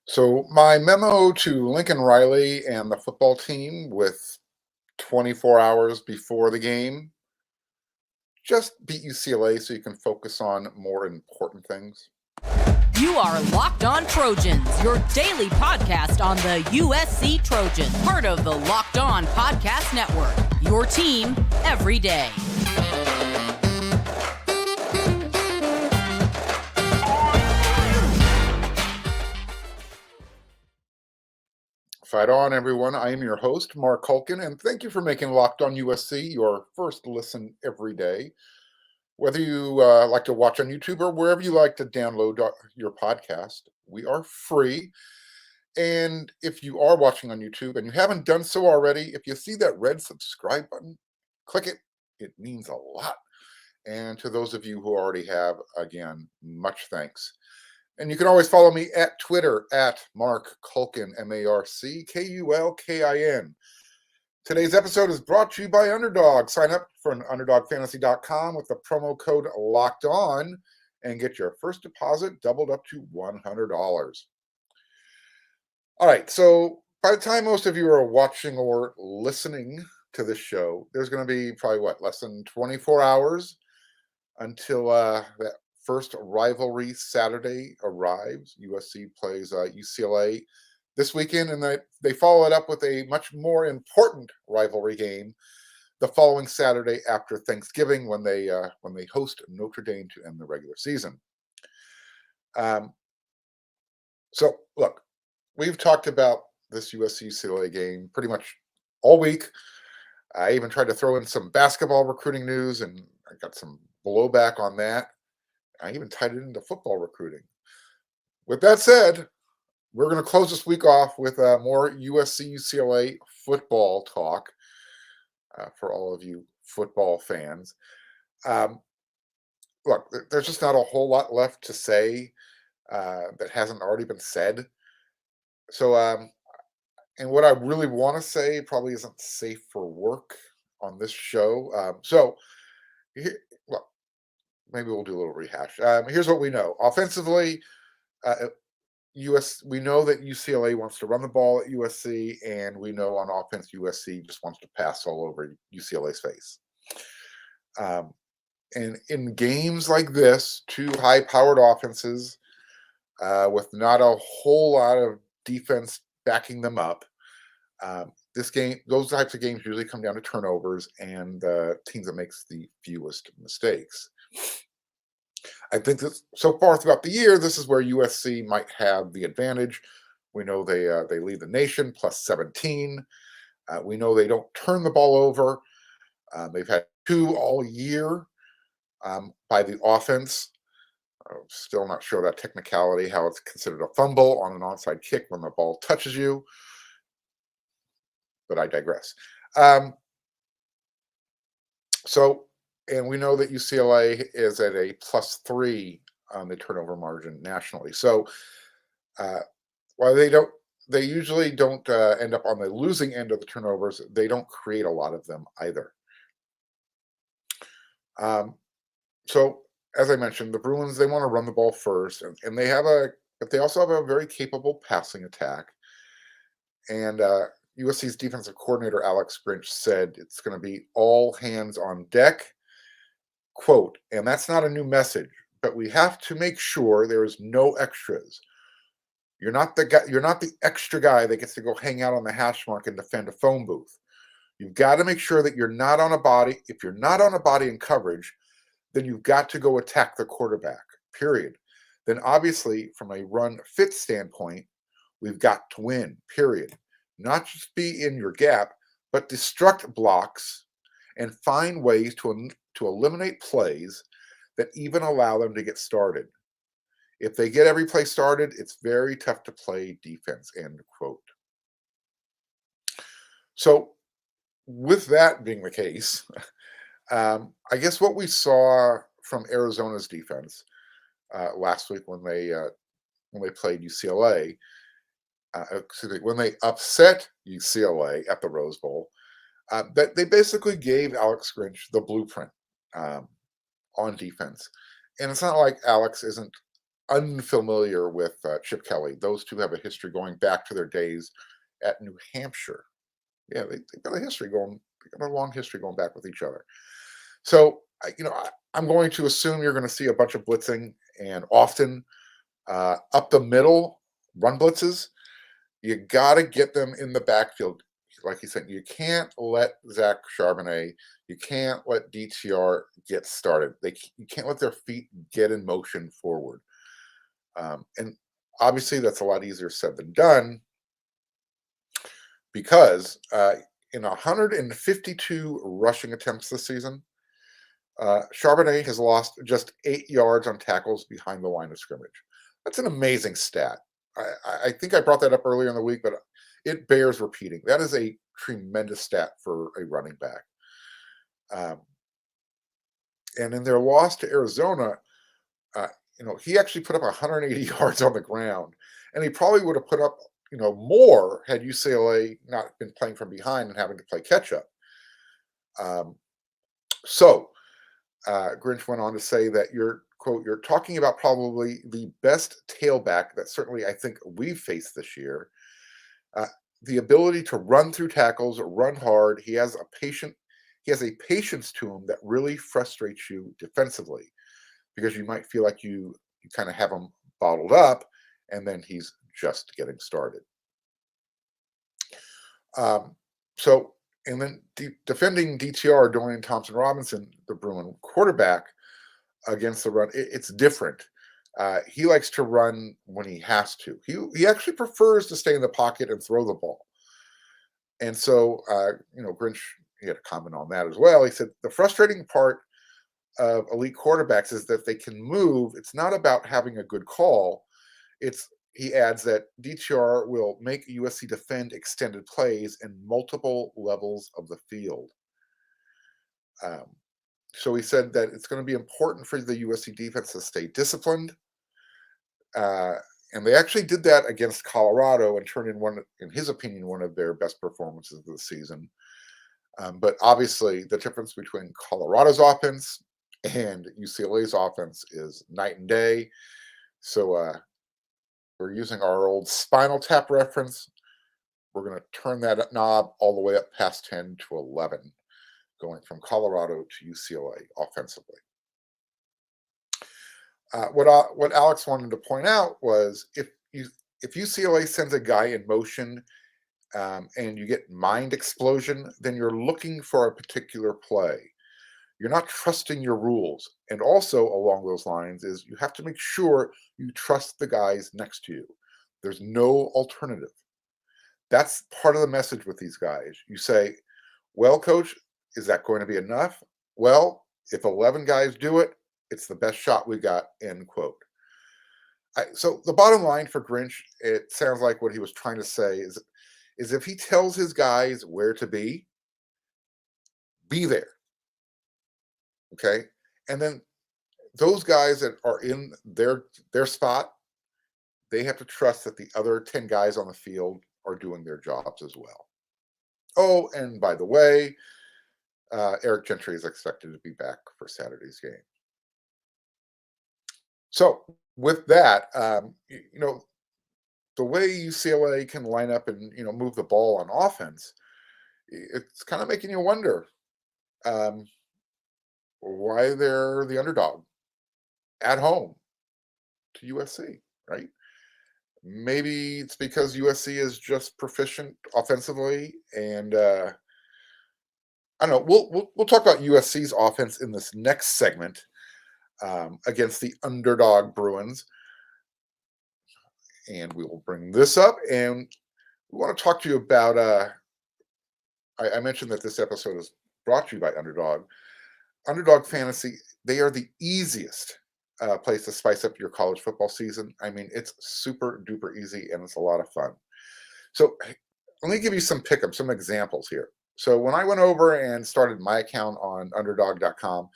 So my memo to Lincoln Riley and the football team with 24 hours before the game, just beat UCLA so you can focus on more important things. You are Locked On Trojans, your daily podcast on the USC Trojans, part of the Locked On Podcast Network, your team every day. Fight on, everyone. I am your host, Mark Culkin, and thank you for making Locked On USC your first listen every day. Whether you like to watch on YouTube or wherever you like to download your podcast, we are free. And if you are watching on YouTube and you haven't done so already, if you see that red subscribe button, click it. It means a lot. And to those of you who already have, again, much thanks. And you can always follow me at Twitter at Mark Culkin, MarkKulkin. Today's episode is brought to you by Underdog. Sign up for UnderdogFantasy.com with the promo code Locked On and get your first deposit doubled up to $100. All right, so by the time most of you are watching or listening to this show, there's going to be probably, less than 24 hours until that first rivalry Saturday arrives. USC plays UCLA this weekend, and they follow it up with a much more important rivalry game the following Saturday after Thanksgiving when they host Notre Dame to end the regular season. So, look, we've talked about this USC-UCLA game pretty much all week. I even tried to throw in some basketball recruiting news, and I got some blowback on that. I even tied it into football recruiting. With that said, we're going to close this week off with more USC-UCLA football talk for all of you football fans. Look, there's just not a whole lot left to say that hasn't already been said. So, and what I really want to say probably isn't safe for work on this show. Look, maybe we'll do a little rehash. Here's what we know. Offensively, we know that UCLA wants to run the ball at USC, and we know on offense USC just wants to pass all over UCLA's face. And in games like this, two high-powered offenses with not a whole lot of defense backing them up, those types of games usually come down to turnovers and the teams that makes the fewest mistakes. I think that so far throughout the year, this is where USC might have the advantage. We know they lead the nation plus 17. We know they don't turn the ball over. They've had two all year by the offense. Still not sure that technicality, how it's considered a fumble on an onside kick when the ball touches you. But I digress. And we know that UCLA is at a +3 on the turnover margin nationally. So while they usually don't end up on the losing end of the turnovers, they don't create a lot of them either. So as I mentioned, the Bruins, they want to run the ball first, and but they also have a very capable passing attack. And USC's defensive coordinator, Alex Grinch, said it's going to be all hands on deck. Quote, and that's not a new message, but we have to make sure there is no extras. You're not the extra guy that gets to go hang out on the hash mark and defend a phone booth. You've got to make sure that you're not on a body. If you're not on a body in coverage, then you've got to go attack the quarterback, period. Then obviously, from a run fit standpoint, we've got to win, period. Not just be in your gap, but destruct blocks and find ways to eliminate plays that even allow them to get started. If they get every play started, it's very tough to play defense, end quote. So with that being the case, I guess what we saw from Arizona's defense last week when they played UCLA, when they upset UCLA at the Rose Bowl, that they basically gave Alex Grinch the blueprint on defense. And it's not like Alex isn't unfamiliar with Chip Kelly, those two have a history going back to their days at New Hampshire. Yeah, they've got a history going. They've got a long history going back with each other. So, I'm going to assume you're going to see a bunch of blitzing and often up the middle run blitzes. You got to get them in the backfield. Like you said, you can't let Zach Charbonnet, you can't let DTR get started. You can't let their feet get in motion forward. And obviously, that's a lot easier said than done because in 152 rushing attempts this season, Charbonnet has lost just 8 yards on tackles behind the line of scrimmage. That's an amazing stat. I think I brought that up earlier in the week, but it bears repeating. That is a tremendous stat for a running back. And in their loss to Arizona, he actually put up 180 yards on the ground, and he probably would have put up, more had UCLA not been playing from behind and having to play catch up. So Grinch went on to say that you're talking about probably the best tailback that certainly I think we've faced this year. The ability to run through tackles, run hard. He has a patience to him that really frustrates you defensively because you might feel like you kind of have him bottled up and then he's just getting started. And then defending DTR, Dorian Thompson-Robinson, the Bruin quarterback, against the run, it's different. He likes to run when he has to. He actually prefers to stay in the pocket and throw the ball. And so, Grinch, he had a comment on that as well. He said, the frustrating part of elite quarterbacks is that they can move. It's not about having a good call. He adds that DTR will make USC defend extended plays in multiple levels of the field. So he said that it's going to be important for the USC defense to stay disciplined. And they actually did that against Colorado and turned in his opinion, one of their best performances of the season. But obviously, the difference between Colorado's offense and UCLA's offense is night and day. So we're using our old Spinal Tap reference. We're going to turn that knob all the way up past 10 to 11, going from Colorado to UCLA offensively. What Alex wanted to point out was if UCLA sends a guy in motion and you get mind explosion, then you're looking for a particular play. You're not trusting your rules. And also along those lines is you have to make sure you trust the guys next to you. There's no alternative. That's part of the message with these guys. You say, well, coach, is that going to be enough? Well, if 11 guys do it, it's the best shot we got, end quote. So the bottom line for Grinch, it sounds like what he was trying to say is if he tells his guys where to be there. Okay? And then those guys that are in their spot, they have to trust that the other 10 guys on the field are doing their jobs as well. Oh, and by the way, Eric Gentry is expected to be back for Saturday's game. So with that, the way UCLA can line up and move the ball on offense, it's kind of making you wonder why they're the underdog at home to USC, right? Maybe it's because USC is just proficient offensively, and I don't know. We'll talk about USC's offense in this next segment against the underdog Bruins, and we will bring this up. And we want to talk to you about. I mentioned that this episode is brought to you by Underdog Fantasy. They are the easiest place to spice up your college football season. I mean, it's super duper easy and it's a lot of fun. So let me give you some examples here. So when I went over and started my account on underdog.com,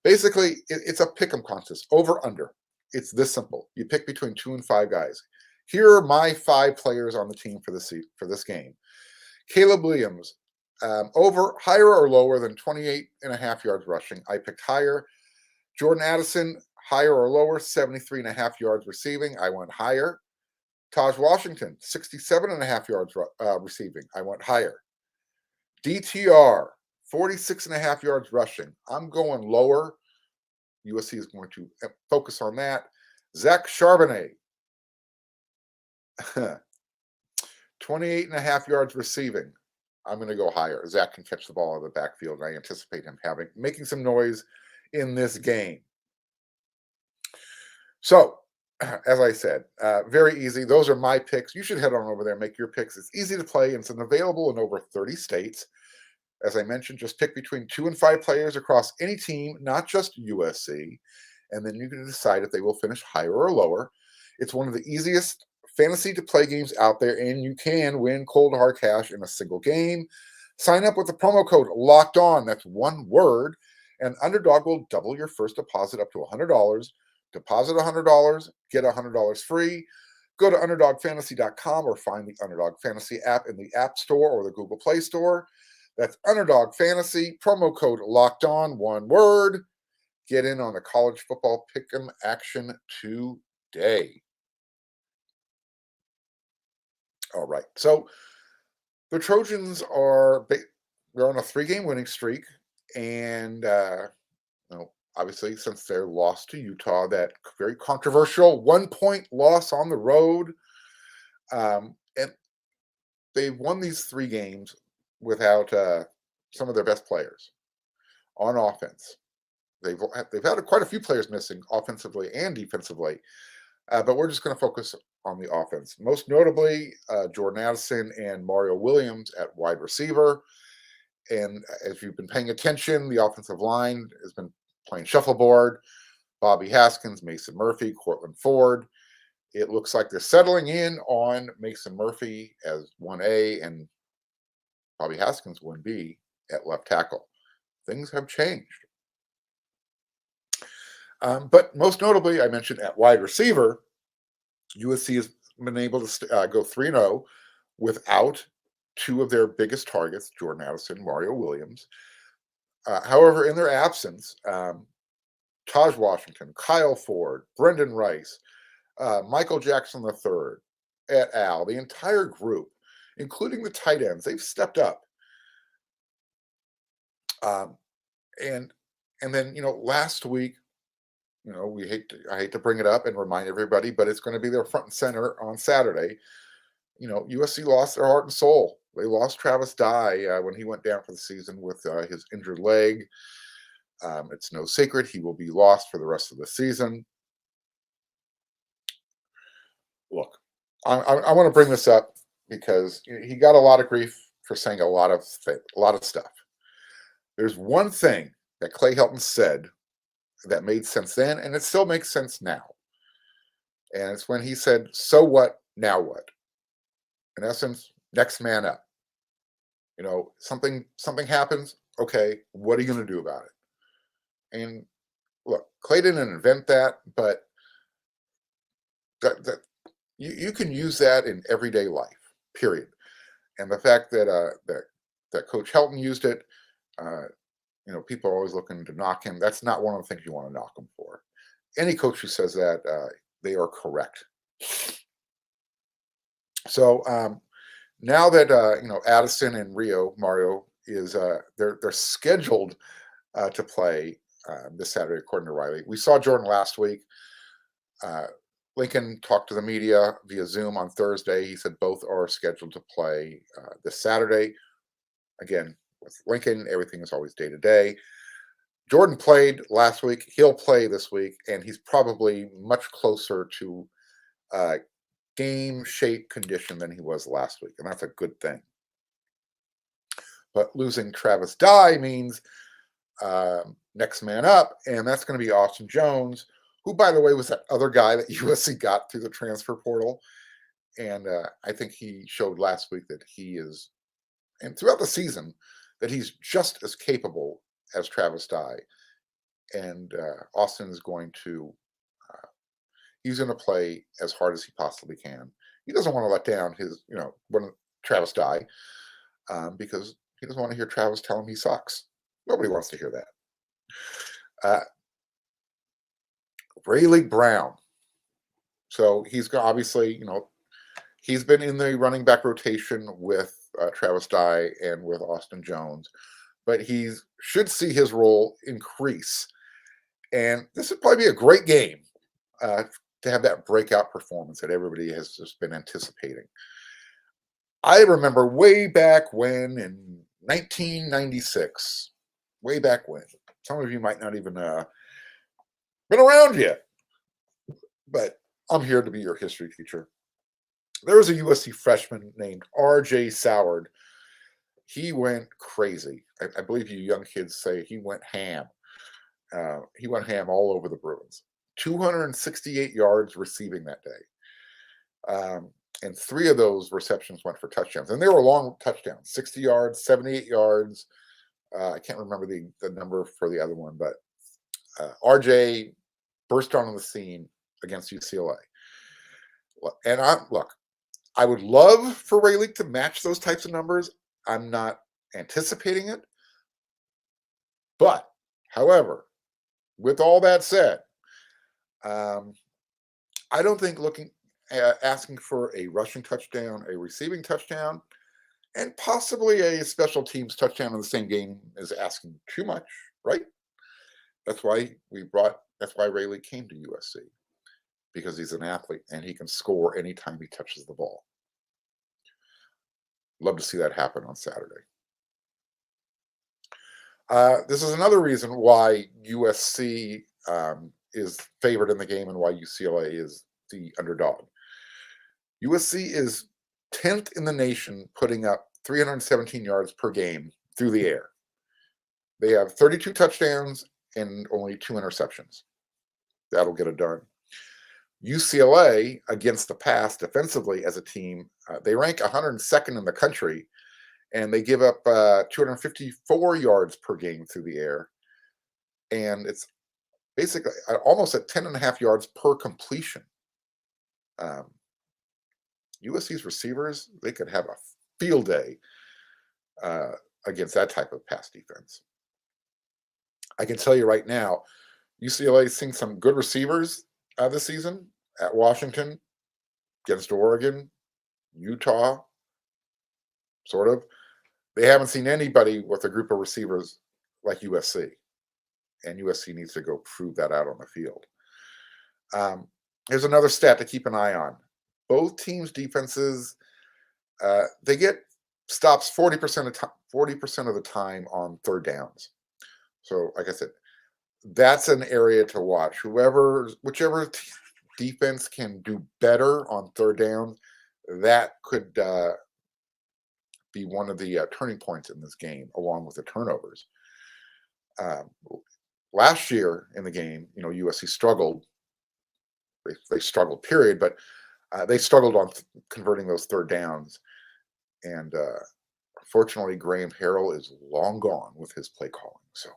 basically it's a pick'em contest, over under. It's this simple. You pick between 2 and 5 guys. Here are my 5 players on the team for this game. Caleb Williams, over, higher or lower than 28.5 yards rushing. I picked higher. Jordan Addison, higher or lower, 73.5 yards receiving. I went higher. Taj Washington, 67.5 yards receiving. I went higher. DTR, 46.5 yards rushing. I'm going lower. USC is going to focus on that. Zach Charbonnet, 28.5 yards receiving. I'm going to go higher. Zach can catch the ball out of the backfield. I anticipate him making some noise in this game. So, as I said, very easy. Those are my picks. You should head on over there and make your picks. It's easy to play, and it's available in over 30 states. As I mentioned, just pick between 2 and 5 players across any team, not just USC, and then you can decide if they will finish higher or lower. It's one of the easiest fantasy to play games out there, and you can win cold hard cash in a single game. Sign up with the promo code Locked On. That's one word, and Underdog will double your first deposit up to $100. Deposit $100, get $100 free. Go to UnderdogFantasy.com or find the Underdog Fantasy app in the App Store or the Google Play Store. That's Underdog Fantasy, promo code Locked On, one word. Get in on the college football pick'em action today. All right, so the Trojans they're on a 3-game winning streak, and obviously, since their loss to Utah, that very controversial 1-point loss on the road, and they've won these 3 games without some of their best players on offense. They've had quite a few players missing offensively and defensively, but we're just going to focus on the offense. Most notably, Jordan Addison and Mario Williams at wide receiver. And as you've been paying attention, the offensive line has been playing shuffleboard. Bobby Haskins, Mason Murphy, Cortland Ford. It looks like they're settling in on Mason Murphy as 1A and Bobby Haskins 1B at left tackle. Things have changed. But most notably, I mentioned at wide receiver, USC has been able to go 3-0 without 2 of their biggest targets, Jordan Addison, Mario Williams. However, in their absence, Taj Washington, Kyle Ford, Brendan Rice, Michael Jackson III, et al., the entire group, including the tight ends, they've stepped up. And then, last week, I hate to bring it up and remind everybody, but it's going to be their front and center on Saturday. USC lost their heart and soul. They lost Travis Dye when he went down for the season with his injured leg. It's no secret he will be lost for the rest of the season. Look, I want to bring this up because he got a lot of grief for saying a lot of stuff. There's one thing that Clay Helton said that made sense then, and it still makes sense now. And it's when he said, "So what? Now what?" In essence, next man up. Something happens. Okay, what are you going to do about it? And look, Clay didn't invent that, but that you can use that in everyday life. Period. And the fact that that Coach Helton used it, people are always looking to knock him. That's not one of the things you want to knock him for. Any coach who says that, they are correct. So now that Addison and Mario is they're scheduled to play this Saturday, according to Riley. We saw Jordan last week. Lincoln talked to the media via Zoom on Thursday. He said both are scheduled to play this Saturday. Again, with Lincoln, everything is always day to day. Jordan played last week. He'll play this week, and he's probably much closer to game shape condition than he was last week, and that's a good thing. But losing Travis Dye means next man up, and that's going to be Austin Jones, who, by the way, was that other guy that USC got through the transfer portal. And I think he showed last week that he is, and throughout the season, that he's just as capable as Travis Dye. And Austin is going to he's going to play as hard as he possibly can. He doesn't want to let down his, Travis Dye, because he doesn't want to hear Travis tell him he sucks. Nobody wants to hear that. Rayleigh Brown. So he's obviously, he's been in the running back rotation with Travis Dye and with Austin Jones, but he should see his role increase. And this would probably be a great game to have that breakout performance that everybody has just been anticipating. I remember way back when in 1996, way back when. Some of you might not even been around yet, but I'm here to be your history teacher. There was a USC freshman named R.J. Soward. He went crazy. I believe you young kids say he went ham. He went ham all over the Bruins. 268 yards receiving that day. And 3 of those receptions went for touchdowns. And they were long touchdowns, 60 yards, 78 yards. I can't remember the number for the other one, but RJ burst onto the scene against UCLA. And I would love for Rayleigh to match those types of numbers. I'm not anticipating it. But, however, with all that said, I don't think asking for a rushing touchdown, a receiving touchdown, and possibly a special teams touchdown in the same game is asking too much, right? That's why Rayleigh came to USC, because he's an athlete and he can score anytime he touches the ball. Love to see that happen on Saturday. This is another reason why USC is favored in the game and why UCLA is the underdog. USC is 10th in the nation, putting up 317 yards per game through the air. They have 32 touchdowns and only 2 interceptions. That'll get it done. UCLA, against the pass defensively as a team, they rank 102nd in the country, and they give up 254 yards per game through the air. And it's basically almost at 10.5 yards per completion. USC's receivers, they could have a field day against that type of pass defense. I can tell you right now, UCLA's seen some good receivers this season at Washington, against Oregon, Utah, sort of. They haven't seen anybody with a group of receivers like USC. And USC needs to go prove that out on the field. Here's another stat to keep an eye on. Both teams' defenses, they get stops 40% of the time on third downs. So, like I said, that's an area to watch. Whichever defense can do better on third down, that could be one of the turning points in this game, along with the turnovers. Last year in the game, USC struggled. They struggled, period, but they struggled on converting those third downs. And fortunately, Graham Harrell is long gone with his play calling. So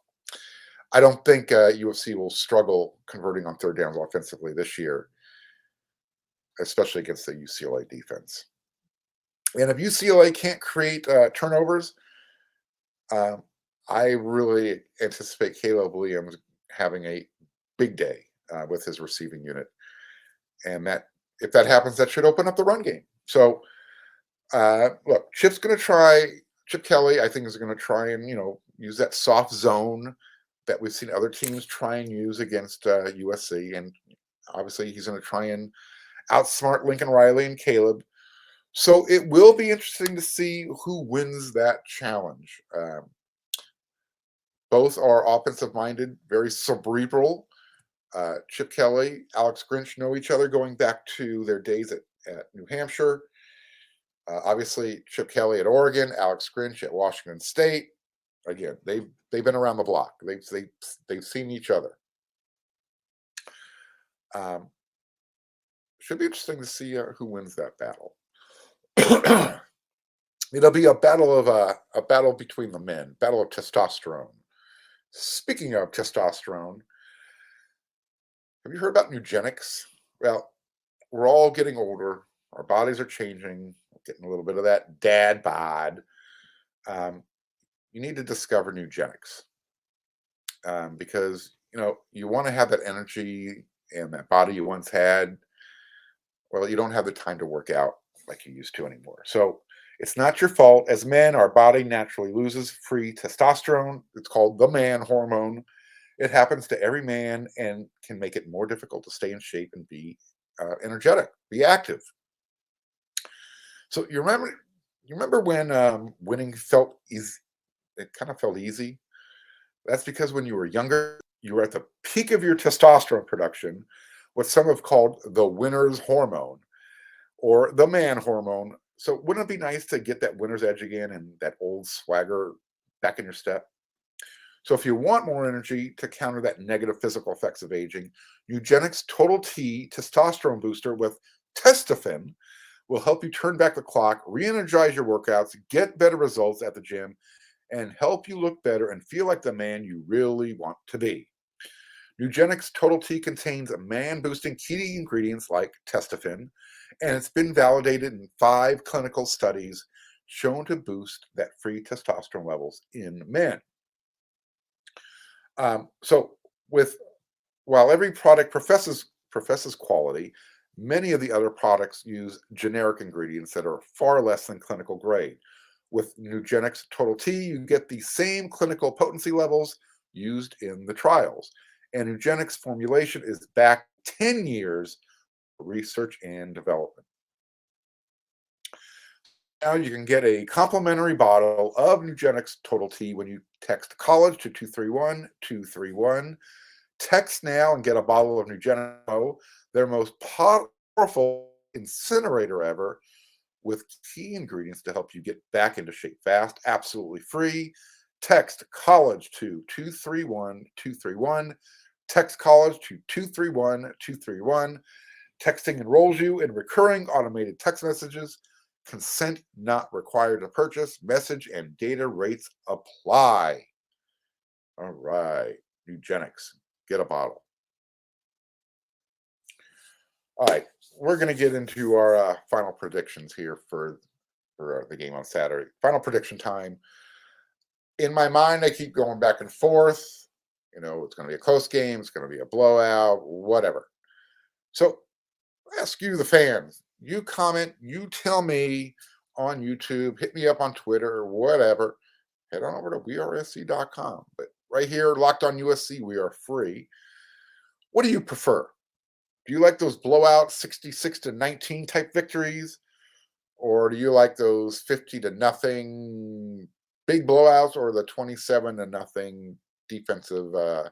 I don't think USC will struggle converting on third downs offensively this year, especially against the UCLA defense. And if UCLA can't create turnovers, I really anticipate Caleb Williams having a big day with his receiving unit. And that, if that happens, that should open up the run game. So, look, Chip Kelly, I think, is going to try and, use that soft zone that we've seen other teams try and use against USC. And obviously, he's going to try and outsmart Lincoln Riley and Caleb. So it will be interesting to see who wins that challenge. Both are offensive-minded, very cerebral. Chip Kelly, Alex Grinch know each other going back to their days at New Hampshire. Obviously, Chip Kelly at Oregon, Alex Grinch at Washington State. Again, they've been around the block. They've seen each other. Should be interesting to see who wins that battle. It'll be a battle between the men, battle of testosterone. Speaking of testosterone, have you heard about eugenics? Well, we're all getting older. Our bodies are changing. We're getting a little bit of that dad bod. You need to discover eugenics because you want to have that energy and that body you once had, well, you don't have the time to work out like you used to anymore. So it's not your fault. As men, our body naturally loses free testosterone. It's called the man hormone. It happens to every man and can make it more difficult to stay in shape and be energetic, be active. So you remember when winning felt easy? It kind of felt easy. That's because when you were younger, you were at the peak of your testosterone production, what some have called the winner's hormone or the man hormone. So wouldn't it be nice to get that winner's edge again and that old swagger back in your step? So if you want more energy to counter that negative physical effects of aging, Eugenics Total T testosterone booster with testofen will help you turn back the clock, re-energize your workouts, get better results at the gym, and help you look better and feel like the man you really want to be. Eugenics Total T contains man-boosting key ingredients like testofen, and it's been validated in 5 clinical studies shown to boost that free testosterone levels in men. So, with while every product professes quality, many of the other products use generic ingredients that are far less than clinical grade. With Nugenix Total T, you get the same clinical potency levels used in the trials. And Nugenix formulation is back 10 years of research and development. Now you can get a complimentary bottle of Nugenix Total T when you text college to 231-231. Text now and get a bottle of Nugenix, their most powerful incinerator ever, with key ingredients to help you get back into shape fast, absolutely free. Text college to 231-231. Text college to 231-231. Texting enrolls you in recurring automated text messages. Consent not required to purchase. Message and data rates apply. All right, Eugenics, get a bottle. All right, we're going to get into our final predictions here for the game on Saturday. Final prediction time. In my mind, I keep going back and forth. You know, it's going to be a close game. It's going to be a blowout, whatever. So I ask you, the fans, you comment, you tell me on YouTube, hit me up on Twitter or whatever. Head on over to wearesc.com. But right here, Locked on USC, we are free. What do you prefer? Do you like those blowout 66-19 type victories? Or do you like those 50-0 big blowouts, or the 27-0 defensive, I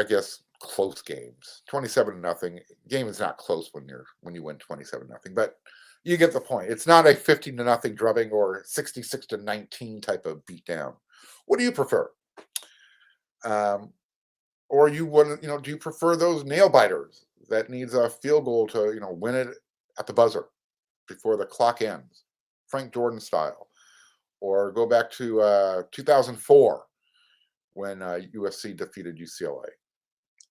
guess, close games? 27-0 game is not close when you win 27-0, but you get the point. It's not a 50-0 drubbing or 66-19 type of beatdown. What do you prefer? Or do you prefer those nail biters that needs a field goal to, win it at the buzzer before the clock ends, Frank Jordan style? Or go back to 2004 when USC defeated UCLA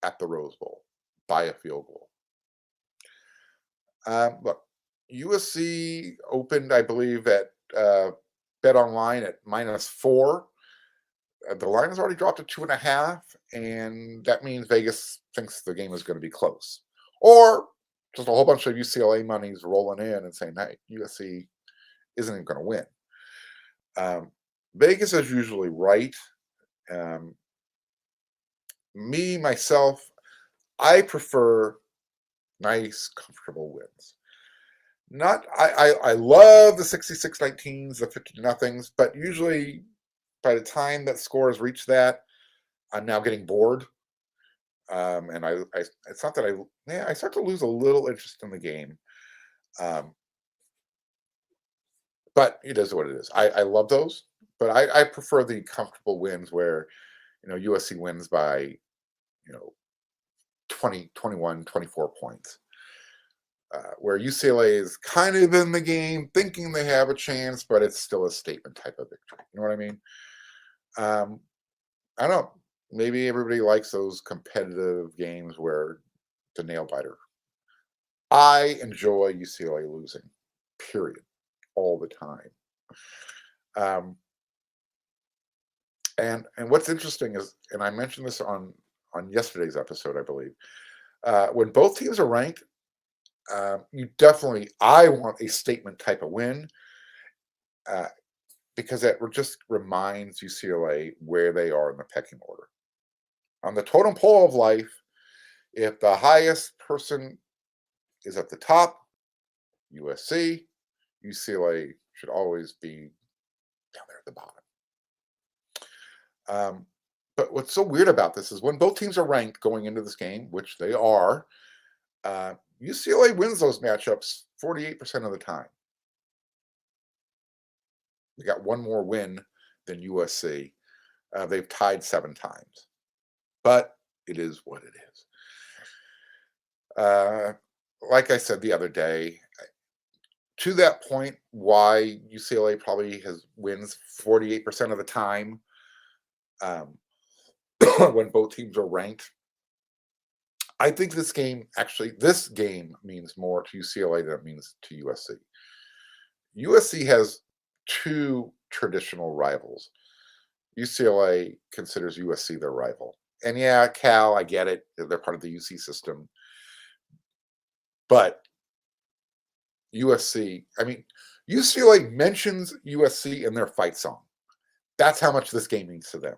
at the Rose Bowl by a field goal. Look, USC opened, I believe, at BetOnline at -4. The line has already dropped to 2.5, and that means Vegas thinks the game is going to be close. Or just a whole bunch of UCLA monies rolling in and saying, hey, USC isn't even going to win. Vegas is usually right. Myself, I prefer nice, comfortable wins. I love the 66-19s, the 50-0s, but usually by the time that score has reached that, I'm now getting bored. And it's not that I start to lose a little interest in the game. But it is what it is. I love those, but I prefer the comfortable wins where, USC wins by, 20, 21, 24 points. Where UCLA is kind of in the game, thinking they have a chance, but it's still a statement type of victory. You know what I mean? I don't know. Maybe everybody likes those competitive games where the nail biter. I enjoy UCLA losing, period, all the time. And what's interesting is, and I mentioned this on on yesterday's episode, I believe. When both teams are ranked, I want a statement type of win because that just reminds UCLA where they are in the pecking order. On the totem pole of life, if the highest person is at the top, USC, UCLA should always be down there at the bottom. But what's so weird about this is when both teams are ranked going into this game, which they are, UCLA wins those matchups 48% of the time. They got one more win than USC. They've tied 7 times. But it is what it is. Like I said the other day, to that point, why UCLA probably wins 48% of the time when both teams are ranked. I think this game means more to UCLA than it means to USC. USC has 2 traditional rivals. UCLA considers USC their rival. And yeah, Cal, I get it. They're part of the UC system. But UCLA mentions USC in their fight song. That's how much this game means to them.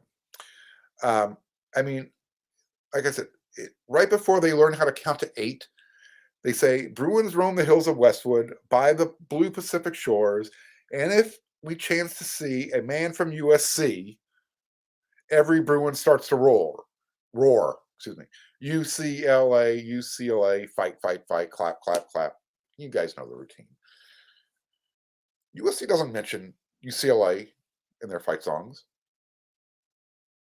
Like I said, right before they learn how to count to 8, they say, Bruins roam the hills of Westwood by the blue Pacific shores, and if we chance to see a man from USC, every Bruin starts to roar. UCLA, fight, clap, clap, clap. You guys know the routine. USC doesn't mention UCLA in their fight songs.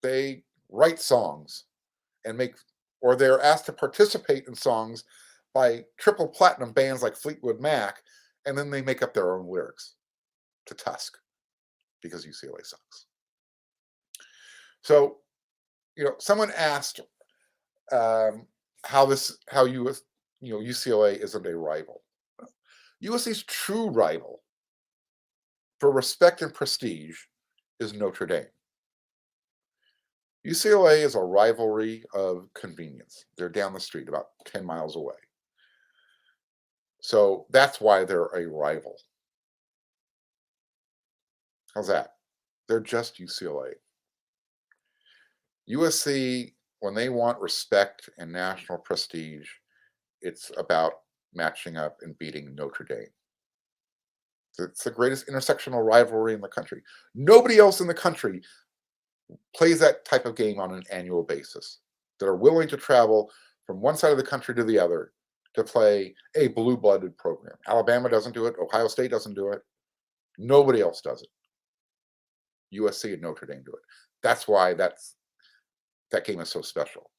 They write songs or they're asked to participate in songs by triple platinum bands like Fleetwood Mac, and then they make up their own lyrics to Tusk because UCLA sucks. So, someone asked how UCLA isn't a rival. USC's true rival for respect and prestige is Notre Dame. UCLA is a rivalry of convenience. They're down the street, about 10 miles away. So that's why they're a rival. How's that? They're just UCLA. USC, when they want respect and national prestige, it's about matching up and beating Notre Dame. It's the greatest intersectional rivalry in the country. Nobody else in the country plays that type of game on an annual basis, that are willing to travel from one side of the country to the other to play a blue-blooded program. Alabama doesn't do it. Ohio State doesn't do it. Nobody else does it. USC and Notre Dame do it. That's why that game is so special,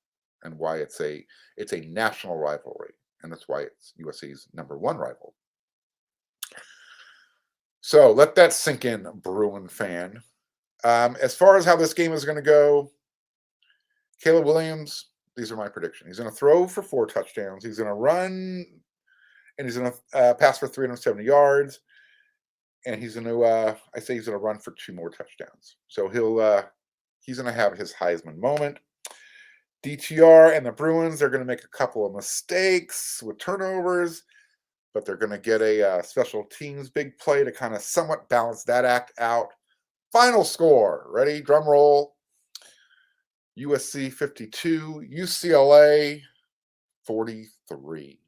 and why it's a national rivalry, and that's why it's USC's number 1 rival. So let that sink in, Bruin fan. As far as how this game is going to go, Caleb Williams, these are my predictions. He's going to throw for 4 touchdowns. He's going to run, and he's going to pass for 370 yards. And he's going to, he's going to run for 2 more touchdowns. So he's going to have his Heisman moment. DTR and the Bruins are going to make a couple of mistakes with turnovers, but they're going to get a special teams big play to kind of somewhat balance that act out. Final score, ready? Drum roll. USC 52, UCLA 43.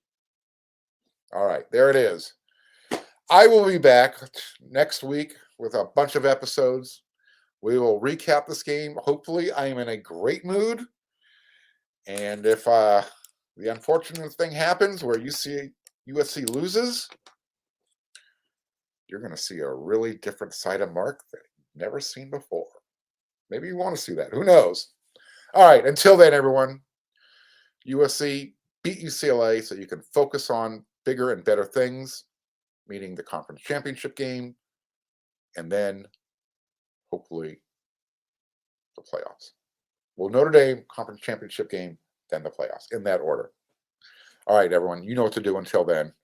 All right, there it is. I will be back next week with a bunch of episodes. We will recap this game. Hopefully, I am in a great mood. And if the unfortunate thing happens where USC loses, you're going to see a really different side of Mark that you've never seen before. Maybe you want to see that. Who knows? All right. Until then, everyone, USC beat UCLA so you can focus on bigger and better things, meaning the conference championship game, and then hopefully the playoffs. Well, Notre Dame conference championship game, then the playoffs, in that order. All right, everyone, you know what to do until then.